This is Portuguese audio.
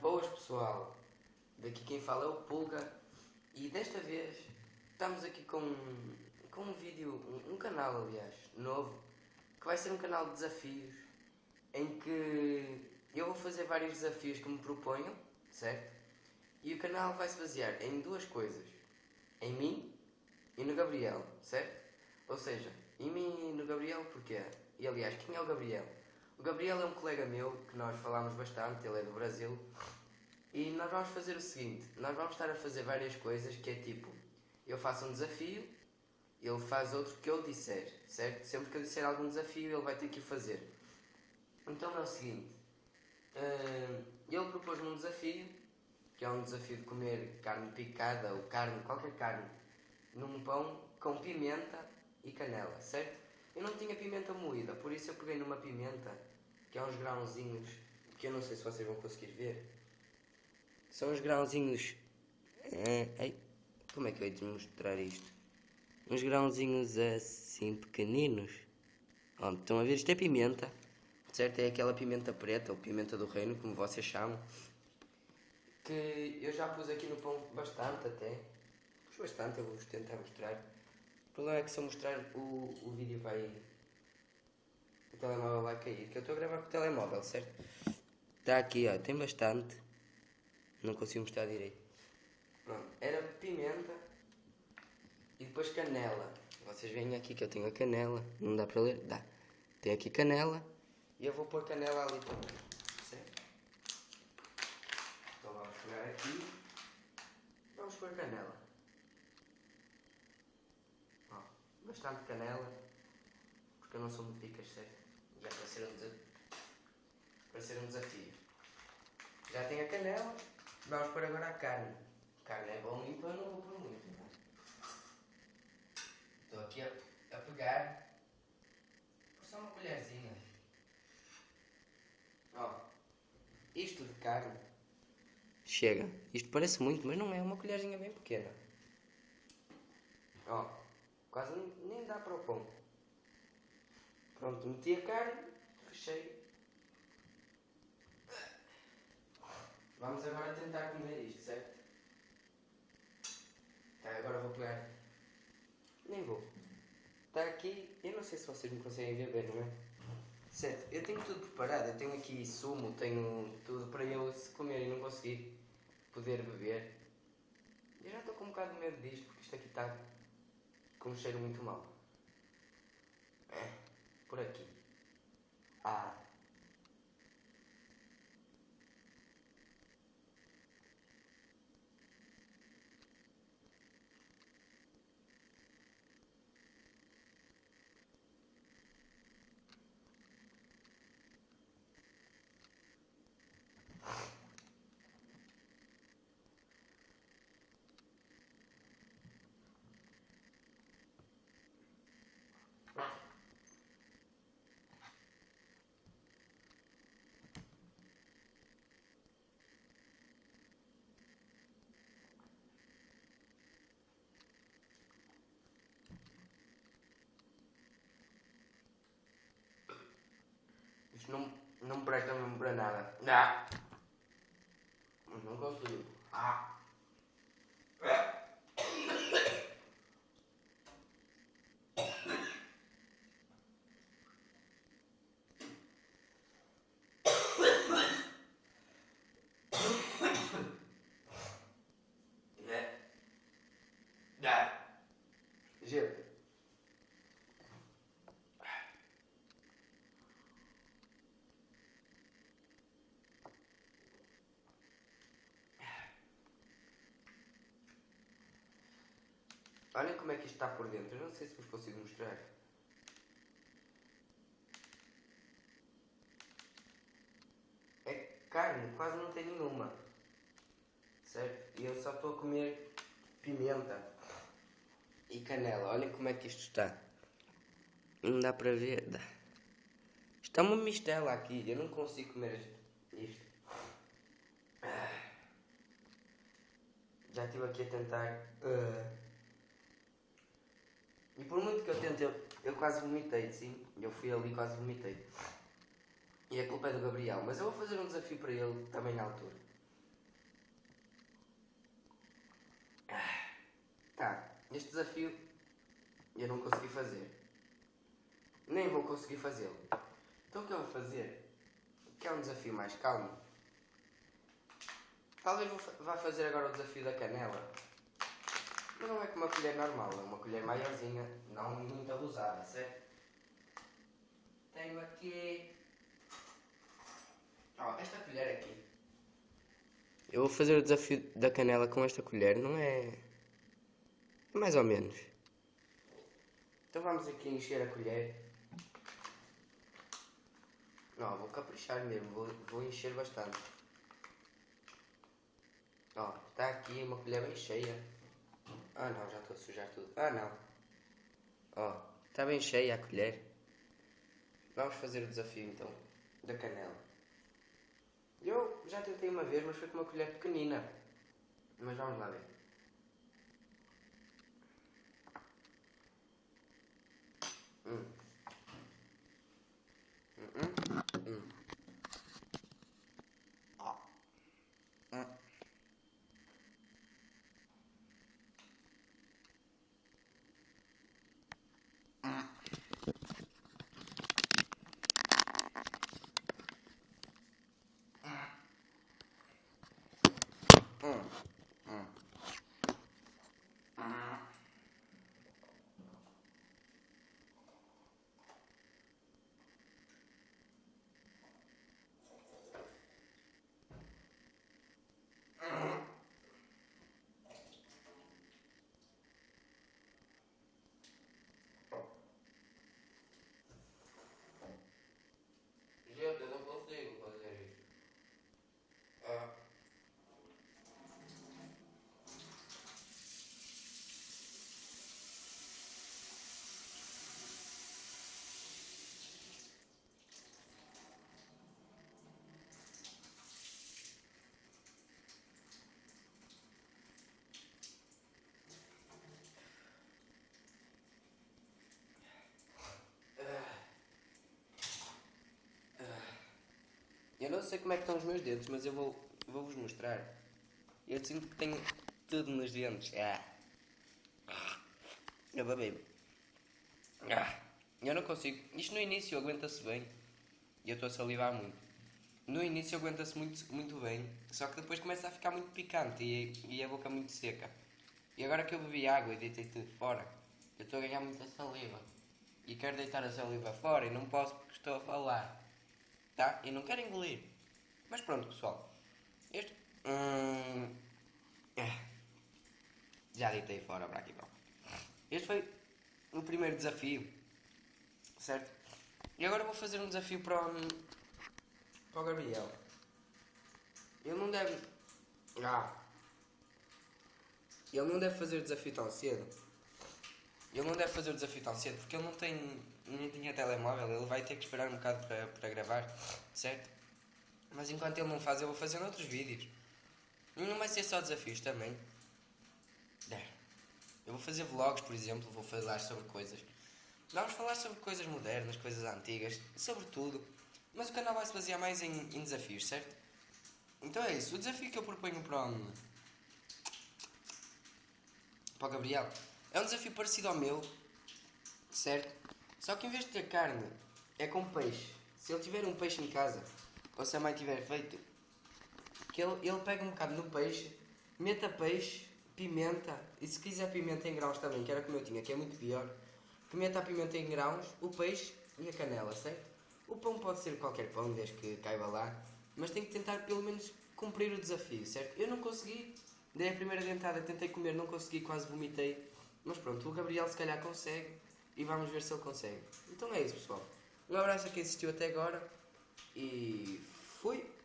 Boas pessoal, daqui quem fala é o Pulga e desta vez estamos aqui com um vídeo, um canal aliás, novo, que vai ser um canal de desafios em que eu vou fazer vários desafios que me proponham, certo? E o canal vai se basear em duas coisas, em mim e no Gabriel, certo? Ou seja, em mim e no Gabriel porquê? E aliás, quem é o Gabriel? O Gabriel é um colega meu que nós falámos bastante, ele é do Brasil. E nós vamos fazer o seguinte, nós vamos estar a fazer várias coisas que é tipo, eu faço um desafio, ele faz outro que eu disser, certo? Sempre que eu disser algum desafio ele vai ter que o fazer. Então é o seguinte, ele propôs-me um desafio, que é um desafio de comer carne picada ou carne, qualquer carne, num pão com pimenta e canela, certo? Eu não tinha pimenta moída, por isso eu peguei numa pimenta, que é uns grãozinhos, que eu não sei se vocês vão conseguir ver. São uns grãozinhos. Ai, como é que eu hei de mostrar isto? Uns grãozinhos assim pequeninos. Oh, estão a ver? Isto é pimenta. Certo? É aquela pimenta preta, ou pimenta do reino, como vocês chamam. Que eu já pus aqui no pão bastante até. Pus bastante, eu vou-vos tentar mostrar. O problema é que se eu mostrar o vídeo vai. O telemóvel vai cair. Que eu estou a gravar com o telemóvel, certo? Está aqui, ó, tem bastante. Não consigo mostrar direito. Pronto, era pimenta e depois canela. Vocês veem aqui que eu tenho a canela. Não dá para ler? Dá. Tem aqui canela e eu vou pôr canela ali também. Certo? Então vamos pegar aqui. Vamos pôr canela. Ó, bastante canela. Porque eu não sou muito picas, certo? Já para ser um desafio. Já tenho a canela. Vamos pôr agora a carne. A carne é bom, então eu não vou pôr muito. Não é? Estou aqui a pegar. Por só uma colherzinha. Ó, isto de carne. Chega. Isto parece muito, mas não é. Uma colherzinha bem pequena. Ó, quase nem dá para o pão. Pronto, meti a carne. Fechei. Vamos agora tentar comer isto, certo? Tá, agora vou pegar. Nem vou. Está aqui. Eu não sei se vocês me conseguem ver bem, não é? Certo, eu tenho tudo preparado. Eu tenho aqui sumo, tenho tudo para eu se comer e não conseguir poder beber. Eu já estou com um bocado de medo disto, porque isto aqui está com um cheiro muito mau. Por aqui. Ah. Isto não me presta mesmo para nada. Não consigo. Gelo. Olhem como é que isto está por dentro. Eu não sei se vos consigo mostrar. É carne, quase não tem nenhuma. Certo? E eu só estou a comer pimenta e canela. Olhem como é que isto está. Não dá para ver. Dá. Está uma mistela aqui. Eu não consigo comer isto. Já estive aqui a tentar. E por muito que eu tente, eu quase vomitei, sim. Eu fui ali e quase vomitei. E a culpa é do Gabriel, mas eu vou fazer um desafio para ele também na altura. Tá, este desafio eu não consegui fazer. Nem vou conseguir fazê-lo. Então o que eu vou fazer? Que é um desafio mais calmo. Talvez vá fazer agora o desafio da canela. Mas não é com uma colher normal, é uma colher maiorzinha, não muito abusada, certo? Tenho aqui... esta colher aqui. Eu vou fazer o desafio da canela com esta colher, não é... mais ou menos. Então vamos aqui encher a colher. Não, vou caprichar mesmo, vou encher bastante. Ó, está aqui uma colher bem cheia. Ah não, já estou a sujar tudo. Ah não. Ó, está bem cheia a colher. Vamos fazer o desafio então, da canela. Eu já tentei uma vez, mas foi com uma colher pequenina. Mas vamos lá ver. Gente, eu não consigo fazer isso. Eu não sei como é que estão os meus dentes, mas eu vou-vos mostrar. Eu sinto que tenho tudo nos dentes. Eu babei. Eu não consigo. Isto no início aguenta-se bem. E eu estou a salivar muito. No início aguenta-se muito bem. Só que depois começa a ficar muito picante e a boca muito seca. E agora que eu bebi água e deitei tudo fora, eu estou a ganhar muita saliva. E quero deitar a saliva fora e não posso porque estou a falar. Tá? E não quero engolir. Mas pronto, pessoal. Este... Já deitei fora para aqui. Este foi o primeiro desafio. Certo? E agora vou fazer um desafio para o Gabriel. Ele não deve... Ele não deve fazer o desafio tão cedo. Ele não deve fazer o desafio tão cedo porque ele não tinha telemóvel. Ele vai ter que esperar um bocado para gravar. Certo? Mas enquanto ele não faz, eu vou fazer outros vídeos. E não vai ser só desafios também. Eu vou fazer vlogs, por exemplo. Vou falar sobre coisas. Vamos falar sobre coisas modernas, coisas antigas. Sobre tudo. Mas o canal vai se basear mais em desafios, certo? Então é isso. O desafio que eu proponho para o Gabriel é um desafio parecido ao meu. Certo? Só que em vez de ter carne, é com peixe. Se ele tiver um peixe em casa, ou se a mãe tiver feito, que ele pega um bocado no peixe, meta peixe, pimenta, e se quiser pimenta em grãos também, que era como eu tinha, que é muito pior, que meta a pimenta em grãos, o peixe e a canela, certo? O pão pode ser qualquer pão, desde que caiba lá, mas tem que tentar pelo menos cumprir o desafio, certo? Eu não consegui, dei a primeira dentada, tentei comer, não consegui, quase vomitei, mas pronto, o Gabriel se calhar consegue, e vamos ver se ele consegue. Então é isso, pessoal. Um abraço a quem assistiu até agora, e fui!